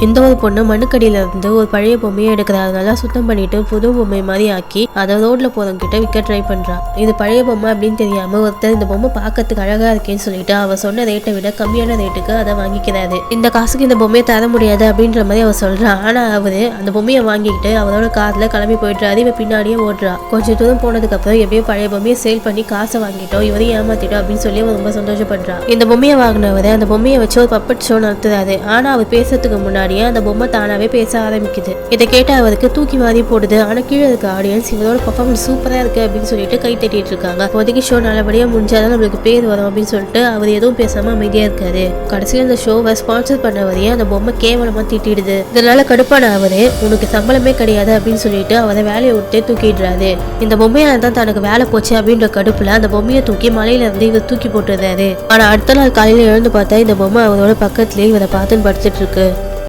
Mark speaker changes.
Speaker 1: இந்த ஒரு பொண்ணு மண்ணுக்கடியில இருந்து ஒரு பழைய பொம்மையை எடுக்கிறா. நல்லா சுத்தம் பண்ணிட்டு புது பொம்மை மாதிரி ஆக்கி அதை ரோட்ல போறவங்க கிட்ட விற்க ட்ரை பண்றா. இது பழைய பொம்மை அப்படின்னு தெரியாம ஒருத்தர் இந்த பொம்மை பார்க்கறதுக்கு அழகா இருக்கேன்னு சொல்லிட்டு அவ சொன்ன ரேட்டை விட கம்மியான ரேட்டுக்கு அதை வாங்கிக்கிறாரு. இந்த காசுக்கு இந்த பொம்மையை தர முடியாது அப்படின்ற மாதிரி அவ சொல்றா. ஆனா அவரு அந்த பொம்மையை வாங்கிக்கிட்டு அவரோட கார்ல கிளம்பி போயிட்டாரு. இவ பின்னாடியே ஓடுறா. கொஞ்சம் தூரம் போனதுக்கு அப்புறம் எப்படியோ பழைய பொம்மையை சேல் பண்ணி காசை வாங்கிட்டோம், இவரையும் ஏமாத்திட்டோம் அப்படின்னு சொல்லி அவ ரொம்ப சந்தோஷப்படுறா. இந்த பொம்மையை வாங்கினவரை அந்த பொம்மையை வச்சு ஒரு பப்பட் ஷோ நடத்துறாரு. ஆனா அவர் பேசுறதுக்கு முன்னாடியே அந்த பொம்மை தானாவே பேச ஆரம்பிக்குது. இதை கேட்ட அவருக்கு தூக்கி வாரி போடுது. ஆனா கீழே இருக்க ஆடியன்ஸ் இவரோட பர்ஃபார்மன்ஸ் சூப்பரா இருக்கு அப்படின்னு சொல்லிட்டு கை தட்டிட்டு இருக்காங்க. இப்போதைக்கு ஷோ நல்லபடியா முடிஞ்சாதான் நம்மளுக்கு பேர் வரும் அப்படின்னு சொல்லிட்டு அவர் எதுவும் பேசாம அமைதியா இருக்காரு. கடைசியில் அந்த ஷோவை ஸ்பான்சர் பண்ணவரையே அந்த பொம்மை கேவலமா திட்டிடுது. இதனால கடுப்பான அவரு உனக்கு சம்பளமே கிடையாது அப்படின்னு சொல்லிட்டு அவரை வேலையை விட்டு தூக்கிடுறாரு. இந்த பொம்மையால தான் தனக்கு வேலை போச்சு அப்படின்ற கடுப்புல அந்த பொம்மையை தூக்கி மலையில இருந்து இவர் தூக்கி போட்டுறாரு. ஆனா அடுத்த நாள் காலையில எழுந்து பார்த்தா இந்த பொம்மை அவரோட பக்கத்துலயே இவரை பார்த்துன்னு படுத்துட்டு இருக்கு.